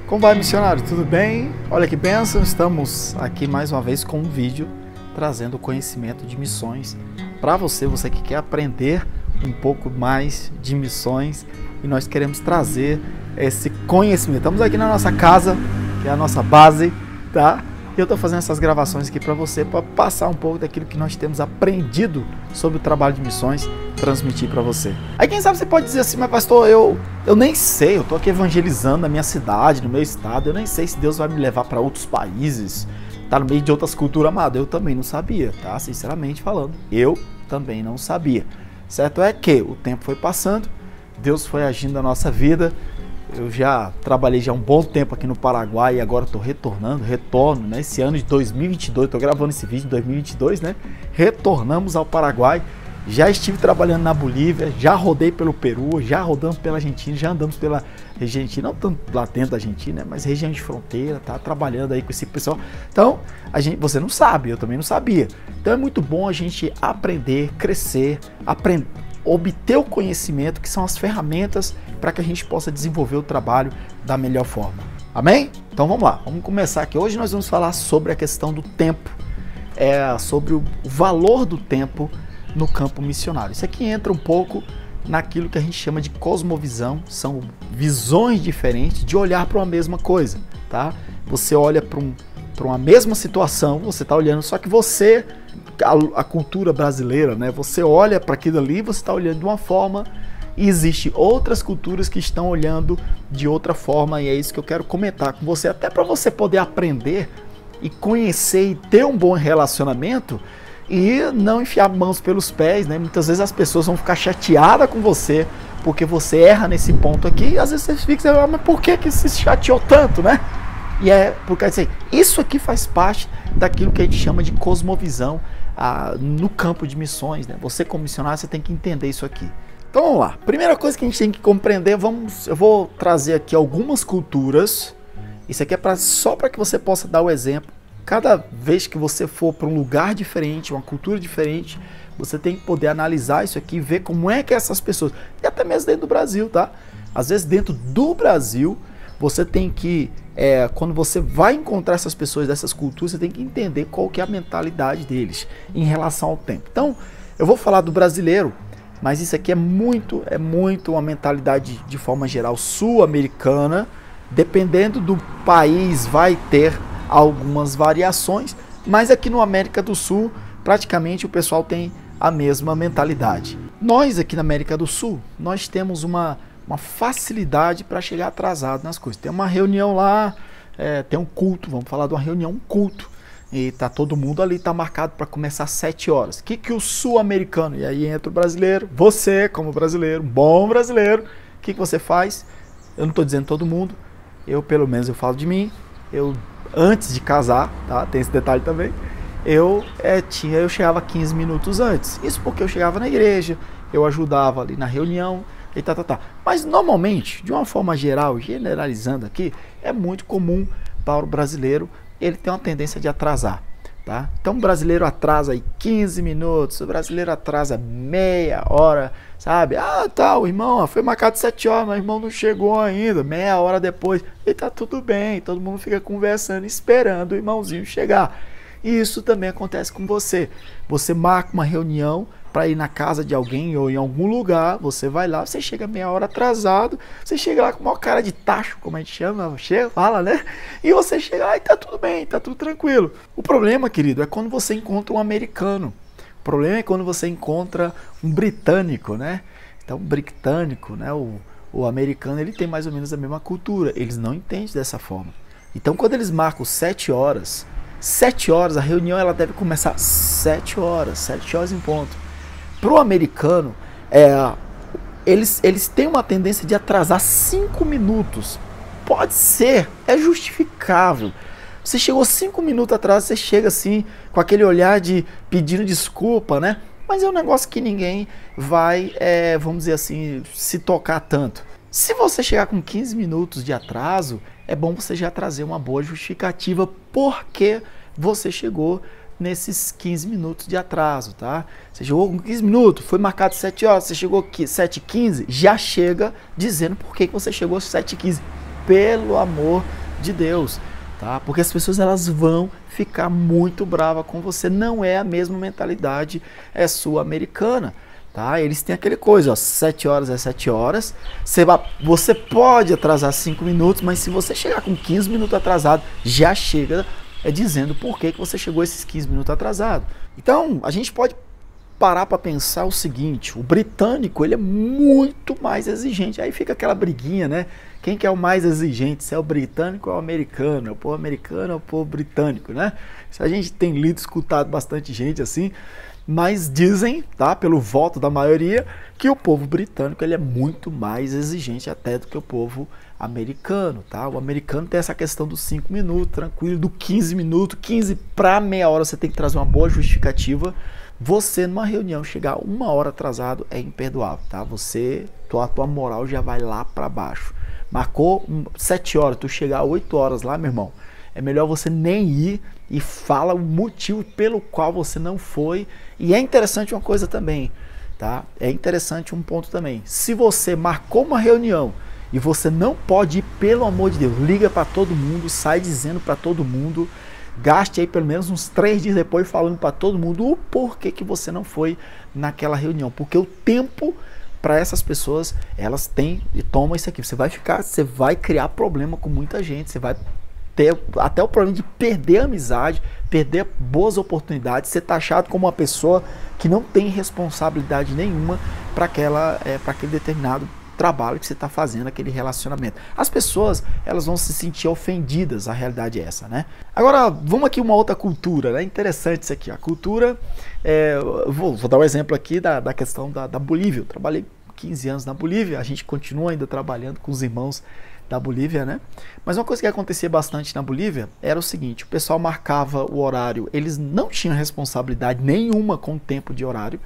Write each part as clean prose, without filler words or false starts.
Como vai, missionário? Tudo bem? Olha que bênção, estamos aqui mais uma vez com um vídeo trazendo conhecimento de missões para você que quer aprender um pouco mais de missões, e nós queremos trazer esse conhecimento. Estamos aqui na nossa casa, que é a nossa base, tá? E eu estou fazendo essas gravações aqui para você, para passar um pouco daquilo que nós temos aprendido sobre o trabalho de missões, transmitir para você. Aí quem sabe você pode dizer assim, mas pastor, eu nem sei, eu estou aqui evangelizando na minha cidade, no meu estado, eu nem sei se Deus vai me levar para outros países, tá no meio de outras culturas, amado. Eu também não sabia, tá? Sinceramente falando, eu também não sabia. Certo é que o tempo foi passando, Deus foi agindo na nossa vida. Eu já trabalhei já um bom tempo aqui no Paraguai e agora estou retorno, né? Esse ano de 2022, estou gravando esse vídeo em 2022, né? Retornamos ao Paraguai. Já estive trabalhando na Bolívia, já rodei pelo Peru, já rodamos pela Argentina, já andamos pela Argentina, não tanto lá dentro da Argentina, né? Mas região de fronteira, tá trabalhando aí com esse pessoal. Então, você não sabe, eu também não sabia. Então é muito bom a gente aprender, crescer, obter o conhecimento, que são as ferramentas para que a gente possa desenvolver o trabalho da melhor forma. Amém? Então vamos lá, vamos começar aqui. Hoje nós vamos falar sobre a questão do tempo, sobre o valor do tempo no campo missionário. Isso aqui entra um pouco naquilo que a gente chama de cosmovisão, são visões diferentes de olhar para uma mesma coisa, tá? Você olha para uma mesma situação, você está olhando, só que você, a cultura brasileira, né? Você olha para aquilo ali, você está olhando de uma forma, e existem outras culturas que estão olhando de outra forma, e é isso que eu quero comentar com você, até para você poder aprender e conhecer e ter um bom relacionamento e não enfiar mãos pelos pés, né? Muitas vezes as pessoas vão ficar chateadas com você porque você erra nesse ponto aqui, e às vezes você fica, mas por que se chateou tanto, né? E porque assim, isso aqui faz parte daquilo que a gente chama de cosmovisão no campo de missões, né? Você como missionário, você tem que entender isso aqui. Então vamos lá, primeira coisa que a gente tem que compreender, eu vou trazer aqui algumas culturas. Isso aqui é só para que você possa dar o exemplo. Cada vez que você for para um lugar diferente, uma cultura diferente, você tem que poder analisar isso aqui e ver como é que essas pessoas, e até mesmo dentro do Brasil, tá? Às vezes dentro do Brasil, você tem que, quando você vai encontrar essas pessoas dessas culturas, você tem que entender qual que é a mentalidade deles em relação ao tempo. Então, eu vou falar do brasileiro, mas isso aqui é muito uma mentalidade de forma geral sul-americana. Dependendo do país vai ter algumas variações, mas aqui no América do Sul, praticamente o pessoal tem a mesma mentalidade. Nós aqui na América do Sul, nós temos uma facilidade para chegar atrasado nas coisas. Tem uma reunião lá, tem um culto, vamos falar de uma reunião, um culto, e tá todo mundo ali, tá marcado para começar às 7 horas. O que o sul-americano, e aí entra o brasileiro, você como brasileiro, um bom brasileiro, o que você faz? Eu não estou dizendo todo mundo, pelo menos eu falo de mim, antes de casar, tá? Tem esse detalhe também, eu chegava 15 minutos antes. Isso porque eu chegava na igreja, eu ajudava ali na reunião e tá. Mas normalmente, de uma forma geral, generalizando aqui, é muito comum para o brasileiro, ele tem uma tendência de atrasar, tá? Então o brasileiro atrasa aí 15 minutos, o brasileiro atrasa meia hora, sabe? O irmão foi marcado 7 horas, mas o irmão não chegou ainda, meia hora depois, e tá tudo bem, todo mundo fica conversando, esperando o irmãozinho chegar. E isso também acontece com você. Você marca uma reunião para ir na casa de alguém ou em algum lugar, você vai lá, você chega meia hora atrasado, você chega lá com uma cara de tacho, como a gente chama, fala, né? E você chega lá e tá tudo bem, tá tudo tranquilo. O problema, querido, é quando você encontra um americano. O problema é quando você encontra um britânico, né? Então, o britânico, né? O americano, ele tem mais ou menos a mesma cultura. Eles não entendem dessa forma. Então, quando eles marcam 7 horas, a reunião ela deve começar 7 horas em ponto. Para o americano, eles têm uma tendência de atrasar 5 minutos. Pode ser, é justificável. Você chegou 5 minutos atrás, você chega assim, com aquele olhar de pedindo desculpa, né? Mas é um negócio que ninguém vai, vamos dizer assim, se tocar tanto. Se você chegar com 15 minutos de atraso, é bom você já trazer uma boa justificativa porque você chegou nesses 15 minutos de atraso, tá? Você chegou com 15 minutos, foi marcado 7 horas, você chegou aqui 7h15, já chega dizendo por que você chegou às 7h15. pelo amor de Deus, tá? Porque as pessoas elas vão ficar muito bravas com você. Não é a mesma mentalidade sul-americana, tá? Eles têm aquele coisa, ó, 7 horas é 7 horas. Você pode atrasar 5 minutos, mas se você chegar com 15 minutos atrasado, já chega dizendo por que você chegou esses 15 minutos atrasado. Então, a gente pode parar para pensar o seguinte: o britânico ele é muito mais exigente. Aí fica aquela briguinha, né? Quem que é o mais exigente? Se é o britânico ou é o americano? É o povo americano ou é o povo britânico, né? Isso a gente tem lido, escutado bastante gente assim, mas dizem, tá, pelo voto da maioria, que o povo britânico ele é muito mais exigente até do que o povo americano, tá? O americano tem essa questão dos 5 minutos, tranquilo, do 15 minutos, 15 para meia hora você tem que trazer uma boa justificativa. Você numa reunião chegar 1 hora atrasado é imperdoável, tá? A tua moral já vai lá para baixo. Marcou 7 horas, tu chegar 8 horas lá, meu irmão, é melhor você nem ir e fala o motivo pelo qual você não foi. E é interessante uma coisa também, tá? É interessante um ponto também. Se você marcou uma reunião e você não pode ir, pelo amor de Deus, liga para todo mundo, sai dizendo para todo mundo, gaste aí pelo menos uns 3 dias depois falando para todo mundo o porquê que você não foi naquela reunião. Porque o tempo para essas pessoas, elas têm e tomam isso aqui. Você vai criar problema com muita gente, você vai ter até o problema de perder a amizade, perder boas oportunidades, ser taxado como uma pessoa que não tem responsabilidade nenhuma para aquele determinado trabalho que você está fazendo, aquele relacionamento. As pessoas, elas vão se sentir ofendidas, a realidade é essa, né? Agora, vamos aqui uma outra cultura, né? Interessante isso aqui, a cultura, vou dar um exemplo aqui da questão da Bolívia. Eu trabalhei 15 anos na Bolívia, a gente continua ainda trabalhando com os irmãos da Bolívia, né? Mas uma coisa que acontecia bastante na Bolívia era o seguinte: o pessoal marcava o horário, eles não tinham responsabilidade nenhuma com o tempo de horário.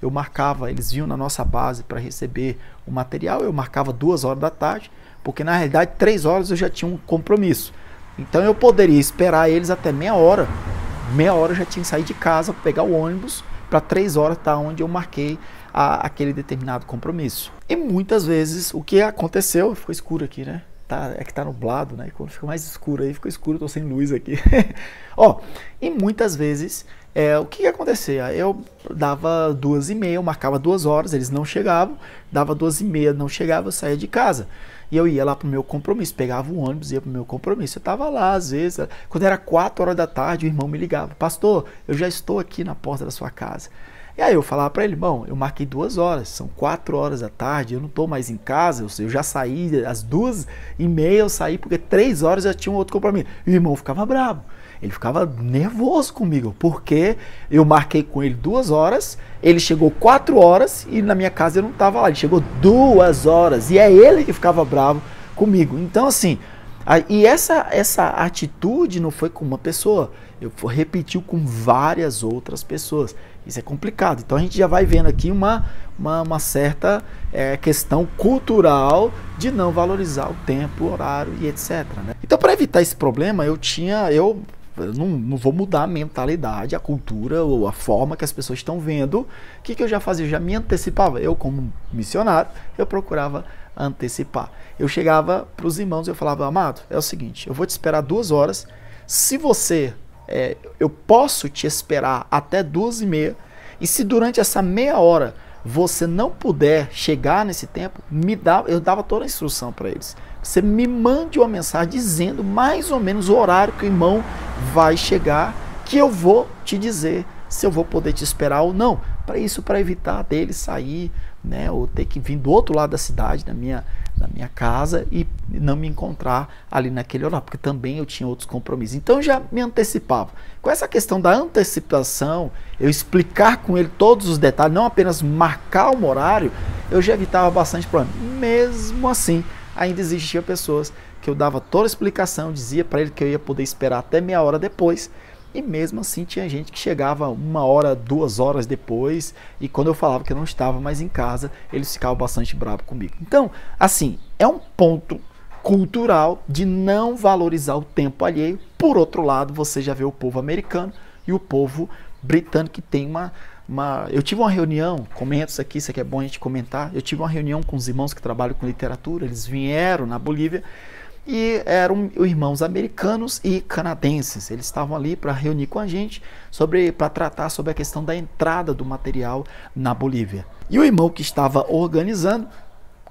Eu marcava, eles vinham na nossa base para receber o material, eu marcava 2 horas da tarde, porque na realidade 3 horas eu já tinha um compromisso. Então eu poderia esperar eles até meia hora eu já tinha que sair de casa, pegar o ônibus, para 3 horas estar onde eu marquei aquele determinado compromisso. E muitas vezes o que aconteceu, ficou escuro aqui, né? É que tá nublado, né? Quando fica mais escuro aí, ficou escuro, tô sem luz aqui. Ó, e muitas vezes, o que acontecia? Eu dava 2h30, eu marcava 2 horas, eles não chegavam, dava 2h30, não chegava, eu saía de casa. E eu ia lá pro meu compromisso, pegava o ônibus, ia pro meu compromisso. Eu tava lá, às vezes, quando era 4 horas da tarde, o irmão me ligava: pastor, eu já estou aqui na porta da sua casa. E aí eu falava para ele: bom, eu marquei 2 horas, são 4 horas da tarde, eu não estou mais em casa, eu já saí, às 2h30 eu saí, porque 3 horas eu já tinha um outro compromisso. E o irmão ficava bravo, ele ficava nervoso comigo, porque eu marquei com ele 2 horas, ele chegou 4 horas e na minha casa eu não estava lá, ele chegou 2 horas, e é ele que ficava bravo comigo. Então assim, e essa atitude não foi com uma pessoa, repetiu com várias outras pessoas. Isso é complicado. Então a gente já vai vendo aqui uma certa questão cultural de não valorizar o tempo, o horário e etc, né? Então, para evitar esse problema, eu não vou mudar a mentalidade, a cultura ou a forma que as pessoas estão vendo. O que eu já fazia? Eu já me antecipava. Eu, como missionário, eu procurava antecipar. Eu chegava para os irmãos e eu falava: amado, é o seguinte, eu vou te esperar 2 horas. Se você... eu posso te esperar até 2h30, e se durante essa meia hora você não puder chegar nesse tempo, eu dava toda a instrução para eles. Você me mande uma mensagem dizendo mais ou menos o horário que o irmão vai chegar, que eu vou te dizer se eu vou poder te esperar ou não. Para evitar dele sair, né, ou ter que vir do outro lado da cidade, da minha casa, e não me encontrar ali naquele horário, porque também eu tinha outros compromissos. Então eu já me antecipava. Com essa questão da antecipação, eu explicar com ele todos os detalhes, não apenas marcar um horário, eu já evitava bastante problema. Mesmo assim, ainda existiam pessoas que eu dava toda a explicação, dizia para ele que eu ia poder esperar até meia hora depois, e mesmo assim tinha gente que chegava 1 hora, 2 horas depois, e quando eu falava que eu não estava mais em casa, eles ficavam bastante bravos comigo. Então, assim, é um ponto cultural de não valorizar o tempo alheio. Por outro lado, você já vê o povo americano e o povo britânico, que tem eu tive uma reunião, comento isso aqui é bom a gente comentar, eu tive uma reunião com os irmãos que trabalham com literatura, eles vieram na Bolívia, e eram irmãos americanos e canadenses. Eles estavam ali para reunir com a gente para tratar sobre a questão da entrada do material na Bolívia. E o irmão que estava organizando,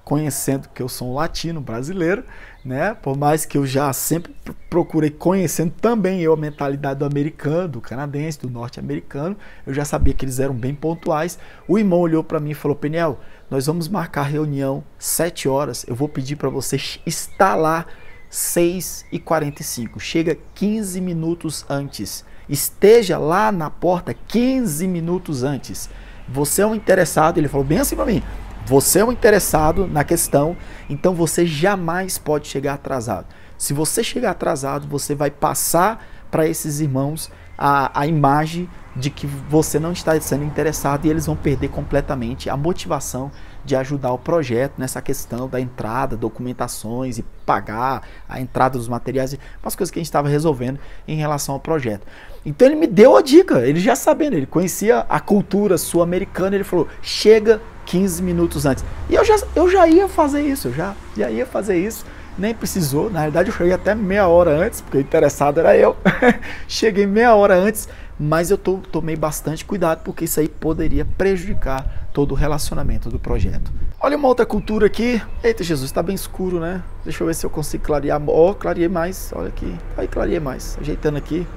conhecendo que eu sou um latino brasileiro, né? Por mais que eu já sempre procurei conhecendo também a mentalidade do americano, do canadense, do norte-americano, eu já sabia que eles eram bem pontuais. O irmão olhou para mim e falou: Peniel, nós vamos marcar a reunião 7 horas, eu vou pedir para você estar lá 6h45, chega 15 minutos antes, esteja lá na porta 15 minutos antes. Você é um interessado, ele falou bem assim para mim, você é um interessado na questão, então você jamais pode chegar atrasado. Se você chegar atrasado, você vai passar para esses irmãos a imagem de que você não está sendo interessado, e eles vão perder completamente a motivação de ajudar o projeto nessa questão da entrada, documentações e pagar a entrada dos materiais, umas coisas que a gente estava resolvendo em relação ao projeto. Então ele me deu a dica, ele já sabendo, ele conhecia a cultura sul-americana, ele falou: chega 15 minutos antes. E eu já ia fazer isso, eu já ia fazer isso, nem precisou. Na realidade eu cheguei até meia hora antes, porque o interessado era eu. Cheguei meia hora antes, mas eu tomei bastante cuidado, porque isso aí poderia prejudicar todo o relacionamento do projeto. Olha uma outra cultura aqui. Eita Jesus, está bem escuro, né? Deixa eu ver se eu consigo clarear. Ó, clareei mais, olha aqui. Aí clareei mais, ajeitando aqui.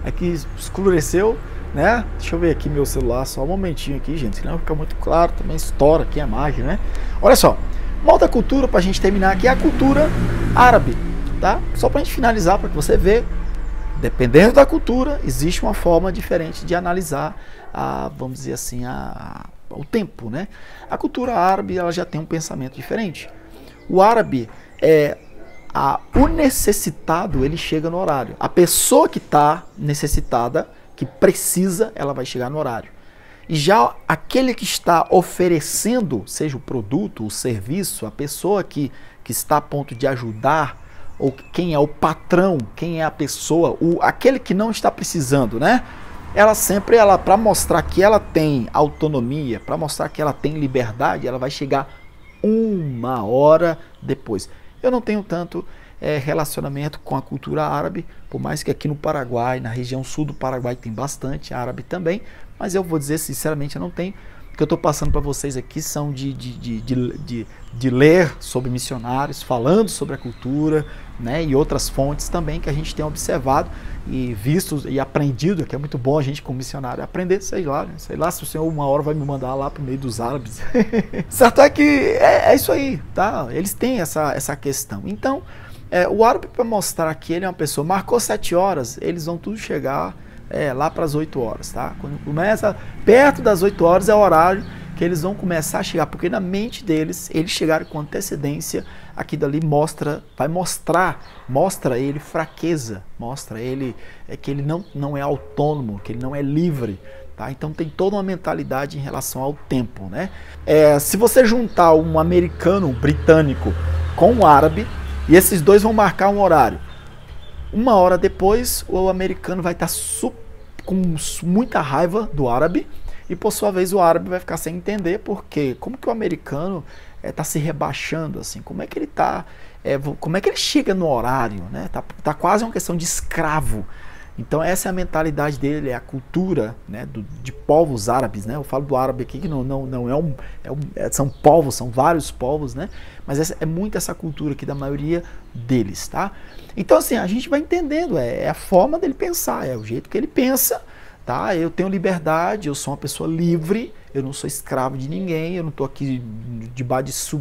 Aqui escureceu, né? Deixa eu ver aqui meu celular, só um momentinho aqui, gente, senão fica muito claro, também estoura aqui a imagem, né? Olha só, uma outra cultura pra gente terminar aqui é a cultura árabe, tá? Só pra gente finalizar, para que você vê, dependendo da cultura, existe uma forma diferente de analisar, vamos dizer assim, o tempo, né? A cultura árabe, ela já tem um pensamento diferente. O árabe o necessitado, ele chega no horário. A pessoa que está necessitada, que precisa, ela vai chegar no horário. E já aquele que está oferecendo, seja o produto, o serviço, a pessoa que está a ponto de ajudar, ou quem é o patrão, quem é a pessoa, aquele que não está precisando, né? Ela sempre, para mostrar que ela tem autonomia, para mostrar que ela tem liberdade, ela vai chegar 1 hora depois. Eu não tenho tanto relacionamento com a cultura árabe, por mais que aqui no Paraguai, na região sul do Paraguai, tem bastante árabe também, mas eu vou dizer sinceramente, eu não tenho. O que eu estou passando para vocês aqui são de ler sobre missionários, falando sobre a cultura, né, e outras fontes também que a gente tem observado e visto e aprendido, que é muito bom a gente como missionário aprender, sei lá se o Senhor 1 hora vai me mandar lá para o meio dos árabes. Certo é que é isso aí, tá? Eles têm essa questão. Então, o árabe, para mostrar que ele é uma pessoa, marcou 7 horas, eles vão tudo chegar lá para as 8 horas, tá? Quando começa perto das 8 horas é o horário que eles vão começar a chegar, porque na mente deles, eles chegaram com antecedência, aqui dali mostra ele fraqueza, mostra ele que ele não é autônomo, que ele não é livre, tá? Então tem toda uma mentalidade em relação ao tempo, né? Se você juntar um americano, um britânico com um árabe, e esses dois vão marcar um horário, 1 hora depois o americano vai estar com muita raiva do árabe, e por sua vez o árabe vai ficar sem entender, porque como que o americano está se rebaixando assim, como é que ele está, como é que ele chega no horário, né? Tá quase uma questão de escravo. Então essa é a mentalidade dele, é a cultura, né, de povos árabes, né? Eu falo do árabe aqui que não são povos, são vários povos, né? Mas é muito essa cultura aqui da maioria deles, tá? Então assim, a gente vai entendendo, é a forma dele pensar, é o jeito que ele pensa, tá? Eu tenho liberdade, eu sou uma pessoa livre, eu não sou escravo de ninguém, eu não estou aqui debaixo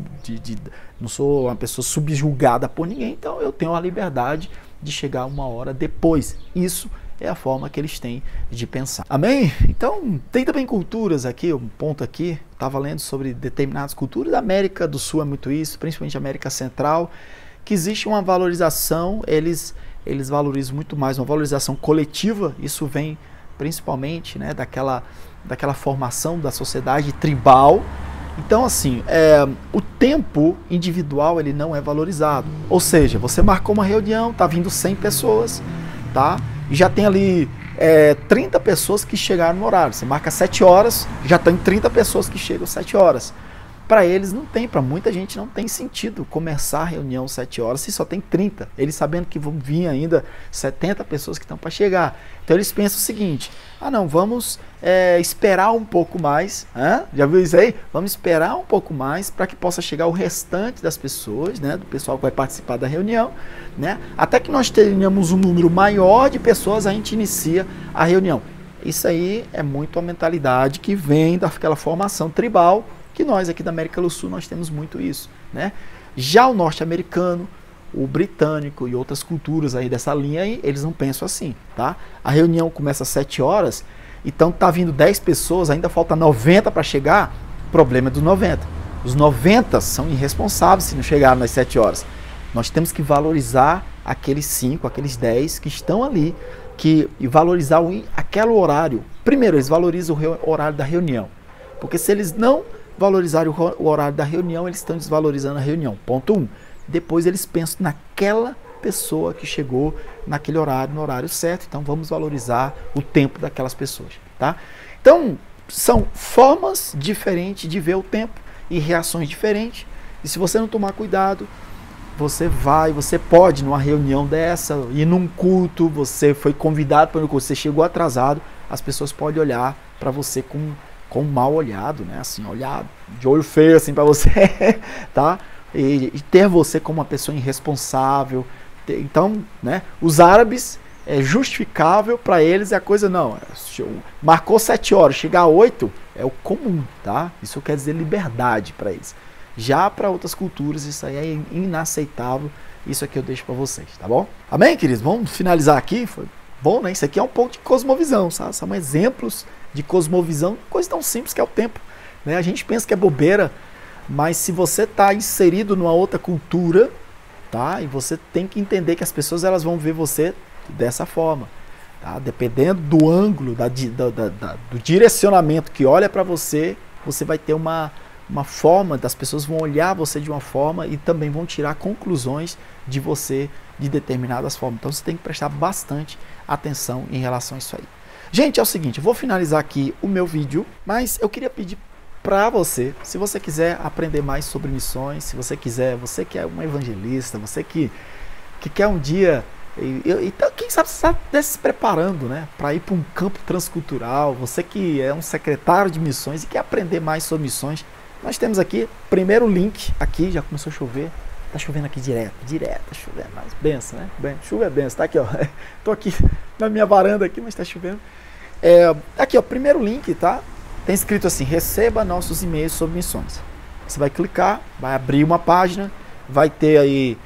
não sou uma pessoa subjugada por ninguém, então eu tenho a liberdade de chegar 1 hora depois. Isso é a forma que eles têm de pensar. Amém? Então, tem também culturas aqui, um ponto aqui, estava lendo sobre determinadas culturas, da América do Sul é muito isso, principalmente a América Central, que existe uma valorização, eles valorizam muito mais, uma valorização coletiva, isso vem principalmente, né, daquela formação da sociedade tribal. Então assim, o tempo individual ele não é valorizado, ou seja, você marcou uma reunião, tá vindo 100 pessoas, tá? E já tem ali 30 pessoas que chegaram no horário, você marca 7 horas, já tem 30 pessoas que chegam 7 horas. para eles não tem, para muita gente não tem sentido começar a reunião 7 horas se só tem 30. Eles sabendo que vão vir ainda 70 pessoas que estão para chegar. Então eles pensam o seguinte, não, vamos esperar um pouco mais, já viu isso aí? Vamos esperar um pouco mais para que possa chegar o restante das pessoas, né, do pessoal que vai participar da reunião, né, até que nós tenhamos um número maior de pessoas, a gente inicia a reunião. Isso aí é muito a mentalidade que vem daquela formação tribal, que nós aqui da América do Sul nós temos muito isso, né? Já o norte-americano, o britânico e outras culturas aí dessa linha aí, eles não pensam assim, tá? A reunião começa às 7 horas, então tá vindo 10 pessoas, ainda falta 90 para chegar, problema é dos 90. Os 90 são irresponsáveis se não chegarem nas 7 horas. Nós temos que valorizar aqueles 5, aqueles 10 que estão ali, e valorizar aquele horário. Primeiro, eles valorizam o horário da reunião, porque se eles não valorizarem o horário da reunião, eles estão desvalorizando a reunião. Ponto 1. Depois eles pensam naquela pessoa que chegou naquele horário, no horário certo, então vamos valorizar o tempo daquelas pessoas, tá? Então, são formas diferentes de ver o tempo e reações diferentes, e se você não tomar cuidado, você pode numa reunião dessa, ir num culto, você foi convidado para um culto, você chegou atrasado, as pessoas podem olhar para você com um mal olhado, né? Assim, olhado, de olho feio assim para você, tá? E ter você como uma pessoa irresponsável. Então, né? Os árabes é justificável para eles, é a coisa não. Marcou 7 horas, chegar a 8 é o comum, tá? Isso quer dizer liberdade para eles. Já para outras culturas isso aí é inaceitável. Isso aqui eu deixo para vocês, tá bom? Amém, queridos? Vamos finalizar aqui. Foi bom, né? Isso aqui é um pouco de cosmovisão, sabe? São exemplos de cosmovisão, coisa tão simples que é o tempo, né? A gente pensa que é bobeira, mas se você está inserido numa outra cultura, tá? E você tem que entender que as pessoas elas vão ver você dessa forma, tá? Dependendo do ângulo, do direcionamento que olha para você, você vai ter uma forma, das pessoas vão olhar você de uma forma e também vão tirar conclusões de você de determinadas formas. Então você tem que prestar bastante atenção em relação a isso aí. Gente, é o seguinte, eu vou finalizar aqui o meu vídeo, mas eu queria pedir para você, se você quiser aprender mais sobre missões, se você quiser, você que é um evangelista, você que quer um dia, então quem sabe você está se preparando, né, para ir para um campo transcultural, você que é um secretário de missões e quer aprender mais sobre missões, nós temos aqui, primeiro link, aqui, já começou a chover, tá chovendo aqui direto, tá chovendo, mas benção, né, chuva é benção, tá aqui, ó, tô aqui na minha varanda aqui, mas tá chovendo, aqui ó, primeiro link, tá, tem escrito assim, receba nossos e-mails sobre missões, você vai clicar, vai abrir uma página, vai ter aí,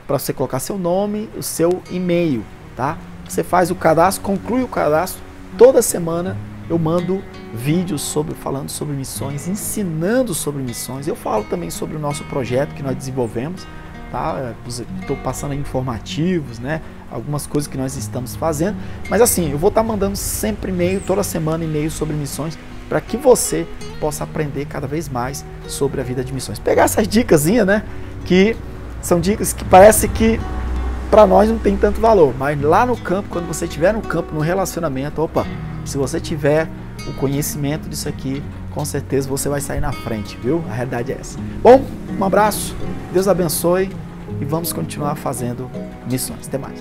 para você colocar seu nome, o seu e-mail, tá, você faz o cadastro, conclui o cadastro, toda semana eu mando vídeos falando sobre missões, ensinando sobre missões. Eu falo também sobre o nosso projeto que nós desenvolvemos, tá? Estou passando informativos, né? Algumas coisas que nós estamos fazendo. Mas assim, eu vou estar mandando sempre e-mail, toda semana e-mail sobre missões, para que você possa aprender cada vez mais sobre a vida de missões. Pegar essas dicasinhas, né? Que são dicas que parece que para nós não tem tanto valor, mas lá no campo, quando você estiver no campo, no relacionamento, opa, se você tiver o conhecimento disso aqui, com certeza você vai sair na frente, viu? A realidade é essa. Bom, um abraço, Deus abençoe e vamos continuar fazendo missões. Até mais.